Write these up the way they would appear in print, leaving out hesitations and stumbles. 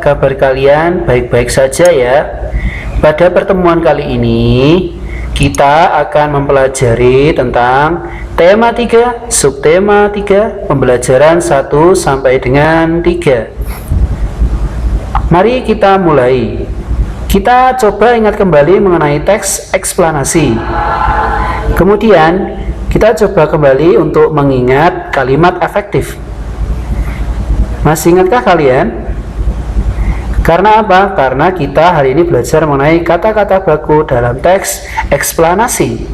Kabar kalian baik-baik saja ya. Pada pertemuan kali ini kita akan mempelajari tentang tema 3, subtema 3, pembelajaran 1 sampai dengan 3. Mari kita mulai. Kita coba ingat kembali mengenai teks eksplanasi. Kemudian kita coba kembali untuk mengingat kalimat efektif. Masih ingatkah kalian? Karena apa? Karena kita hari ini belajar mengenai kata-kata baku dalam teks eksplanasi.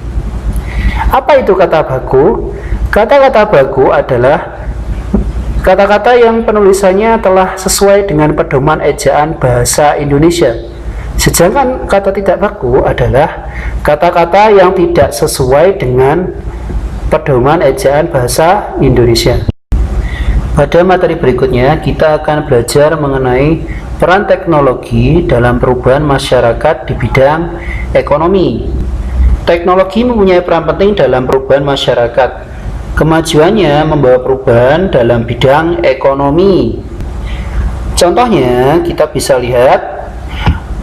Apa itu kata baku? Kata-kata baku adalah kata-kata yang penulisannya telah sesuai dengan pedoman ejaan bahasa Indonesia. Sedangkan kata tidak baku adalah kata-kata yang tidak sesuai dengan pedoman ejaan bahasa Indonesia. Pada materi berikutnya kita akan belajar mengenai peran teknologi dalam perubahan masyarakat di bidang ekonomi. Teknologi mempunyai peran penting dalam perubahan masyarakat. Kemajuannya membawa perubahan dalam bidang ekonomi. Contohnya, kita bisa lihat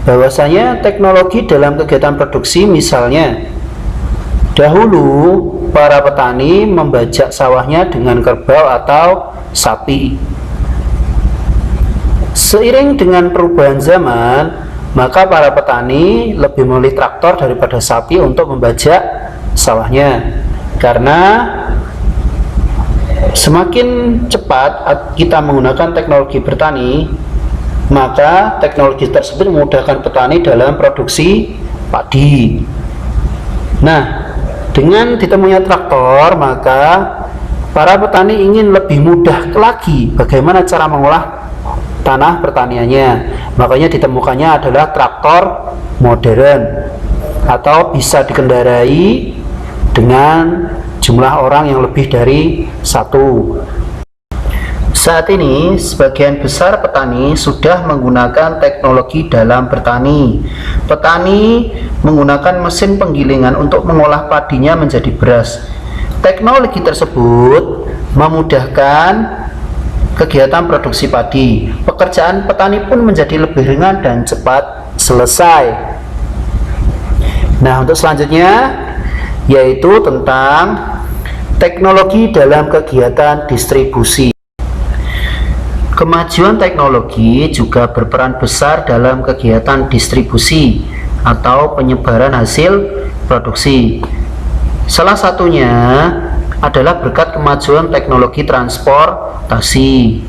bahwasanya teknologi dalam kegiatan produksi, misalnya dahulu para petani membajak sawahnya dengan kerbau atau sapi. Seiring dengan perubahan zaman, maka para petani lebih memilih traktor daripada sapi untuk membajak sawahnya. Karena semakin cepat kita menggunakan teknologi bertani, maka teknologi tersebut memudahkan petani dalam produksi padi. Nah, dengan ditemunya traktor, maka para petani ingin lebih mudah lagi bagaimana cara mengolah tanah pertaniannya. Makanya ditemukannya adalah traktor modern atau bisa dikendarai dengan jumlah orang yang lebih dari satu. Saat ini sebagian besar petani sudah menggunakan teknologi dalam bertani. Petani menggunakan mesin penggilingan untuk mengolah padinya menjadi beras. Teknologi tersebut memudahkan kegiatan produksi padi. Pekerjaan petani pun menjadi lebih ringan dan cepat selesai. Nah, untuk selanjutnya yaitu tentang teknologi dalam kegiatan distribusi. Kemajuan teknologi juga berperan besar dalam kegiatan distribusi atau penyebaran hasil produksi. Salah satunya adalah berkat kemajuan teknologi transportasi.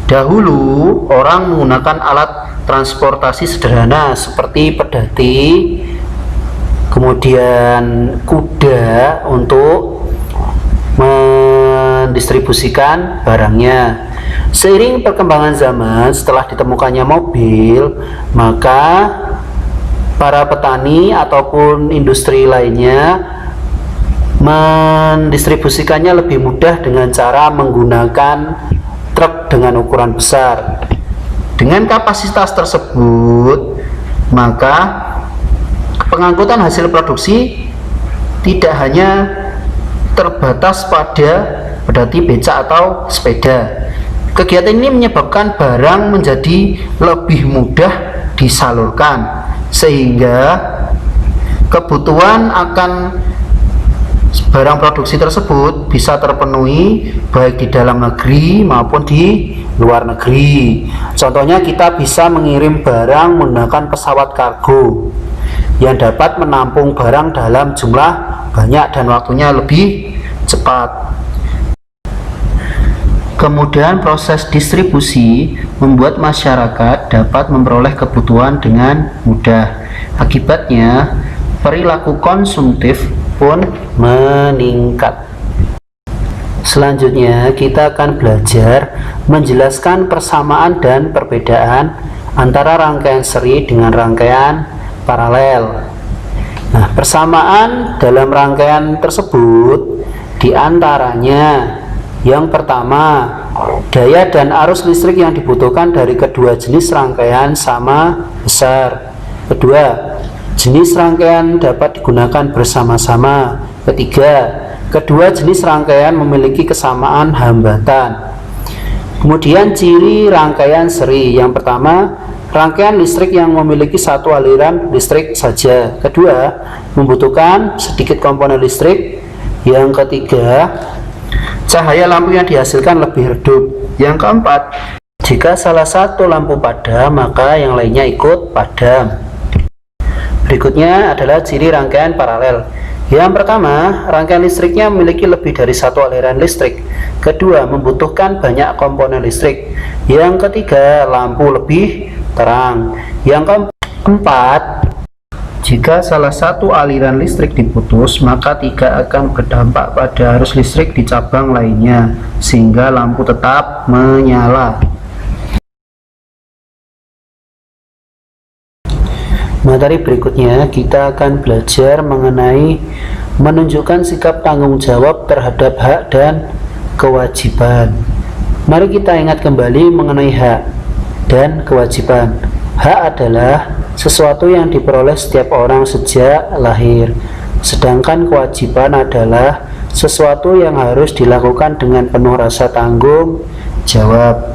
Dahulu orang menggunakan alat transportasi sederhana seperti pedati, kemudian kuda untuk mendistribusikan barangnya. Seiring perkembangan zaman, setelah ditemukannya mobil, maka para petani ataupun industri lainnya mendistribusikannya lebih mudah dengan cara menggunakan truk dengan ukuran besar. Dengan kapasitas tersebut, maka pengangkutan hasil produksi tidak hanya terbatas pada pedati, becak atau sepeda. Kegiatan ini menyebabkan barang menjadi lebih mudah disalurkan, sehingga kebutuhan akan barang produksi tersebut bisa terpenuhi baik di dalam negeri maupun di luar negeri. Contohnya, kita bisa mengirim barang menggunakan pesawat kargo yang dapat menampung barang dalam jumlah banyak dan waktunya lebih cepat. Kemudian proses distribusi membuat masyarakat dapat memperoleh kebutuhan dengan mudah. Akibatnya, perilaku konsumtif pun meningkat. Selanjutnya, kita akan belajar menjelaskan persamaan dan perbedaan antara rangkaian seri dengan rangkaian paralel. Nah, persamaan dalam rangkaian tersebut diantaranya yang pertama, daya dan arus listrik yang dibutuhkan dari kedua jenis rangkaian sama besar. Kedua, jenis rangkaian dapat digunakan bersama-sama. Ketiga, kedua jenis rangkaian memiliki kesamaan hambatan. Kemudian ciri rangkaian seri. Yang pertama, rangkaian listrik yang memiliki satu aliran listrik saja. Kedua, membutuhkan sedikit komponen listrik. Yang ketiga, cahaya lampu yang dihasilkan lebih redup. Yang keempat, jika salah satu lampu padam, maka yang lainnya ikut padam. Berikutnya adalah ciri rangkaian paralel. Yang pertama, rangkaian listriknya memiliki lebih dari satu aliran listrik. Kedua, membutuhkan banyak komponen listrik. Yang ketiga, lampu lebih terang. Yang keempat, jika salah satu aliran listrik diputus, maka tidak akan berdampak pada arus listrik di cabang lainnya, sehingga lampu tetap menyala. Materi berikutnya kita akan belajar mengenai menunjukkan sikap tanggung jawab terhadap hak dan kewajiban. Mari kita ingat kembali mengenai hak dan kewajiban. Hak adalah sesuatu yang diperoleh setiap orang sejak lahir, sedangkan kewajiban adalah sesuatu yang harus dilakukan dengan penuh rasa tanggung jawab.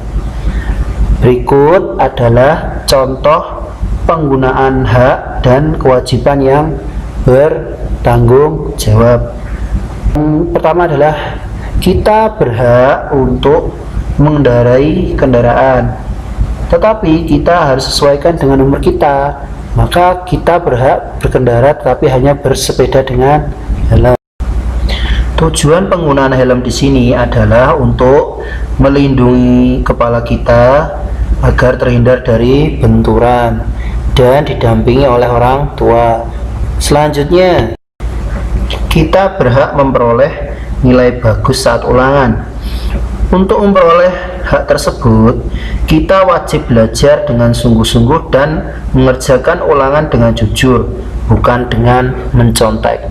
Berikut adalah contoh penggunaan hak dan kewajiban yang bertanggung jawab. Yang pertama adalah kita berhak untuk mengendarai kendaraan, tetapi kita harus sesuaikan dengan umur kita. Maka kita berhak berkendara tetapi hanya bersepeda dengan helm. Tujuan penggunaan helm di sini adalah untuk melindungi kepala kita agar terhindar dari benturan dan didampingi oleh orang tua. Selanjutnya, kita berhak memperoleh nilai bagus saat ulangan. Untuk memperoleh hak tersebut, kita wajib belajar dengan sungguh-sungguh dan mengerjakan ulangan dengan jujur, bukan dengan mencontek.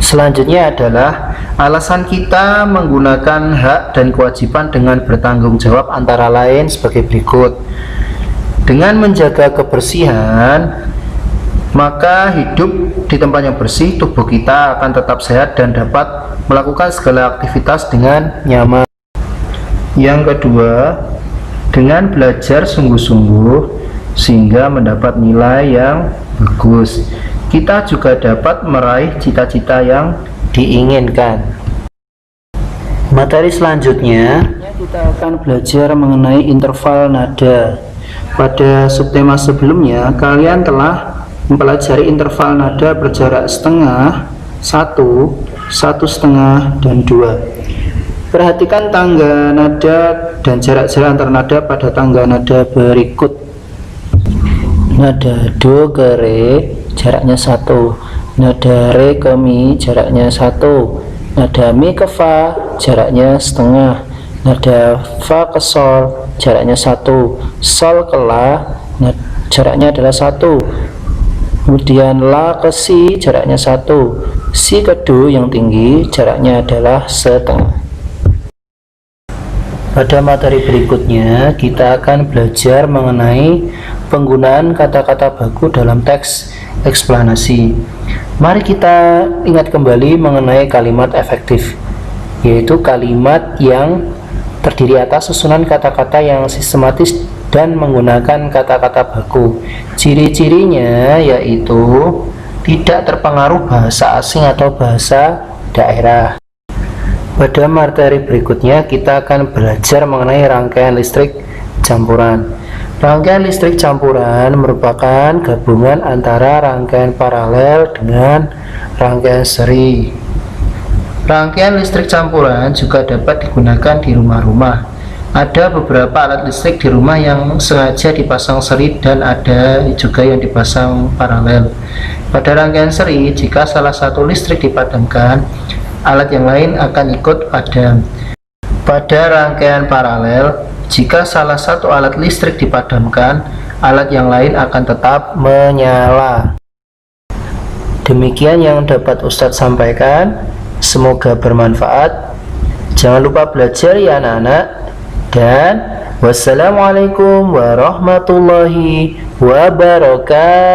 Selanjutnya adalah alasan kita menggunakan hak dan kewajiban dengan bertanggung jawab, antara lain sebagai berikut. Dengan menjaga kebersihan, maka hidup di tempat yang bersih, tubuh kita akan tetap sehat dan dapat melakukan segala aktivitas dengan nyaman. Yang kedua, dengan belajar sungguh-sungguh sehingga mendapat nilai yang bagus, kita juga dapat meraih cita-cita yang diinginkan. Materi selanjutnya, kita akan belajar mengenai interval nada. Pada subtema sebelumnya, kalian telah mempelajari interval nada berjarak setengah, 1, 1,5, dan 2. Perhatikan tangga nada dan jarak-jarak antar nada pada tangga nada berikut. Nada do ke re jaraknya 1, nada re ke mi jaraknya 1, nada mi ke fa jaraknya setengah, nada fa ke sol jaraknya 1, sol ke la jaraknya adalah 1, kemudian la ke si jaraknya 1, si ke do yang tinggi jaraknya adalah setengah. Pada materi berikutnya kita akan belajar mengenai penggunaan kata-kata baku dalam teks eksplanasi. Mari kita ingat kembali mengenai kalimat efektif, yaitu kalimat yang terdiri atas susunan kata-kata yang sistematis dan menggunakan kata-kata baku. Ciri-cirinya yaitu tidak terpengaruh bahasa asing atau bahasa daerah. Pada materi berikutnya kita akan belajar mengenai rangkaian listrik campuran. Rangkaian listrik campuran merupakan gabungan antara rangkaian paralel dengan rangkaian seri. Rangkaian listrik campuran juga dapat digunakan di rumah-rumah. Ada beberapa alat listrik di rumah yang sengaja dipasang seri dan ada juga yang dipasang paralel. Pada rangkaian seri, jika salah satu listrik dipadamkan, alat yang lain akan ikut padam. Pada rangkaian paralel, jika salah satu alat listrik dipadamkan, alat yang lain akan tetap menyala. Demikian yang dapat Ustadz sampaikan. Semoga bermanfaat. Jangan lupa belajar ya anak-anak. Dan wassalamualaikum warahmatullahi wabarakatuh.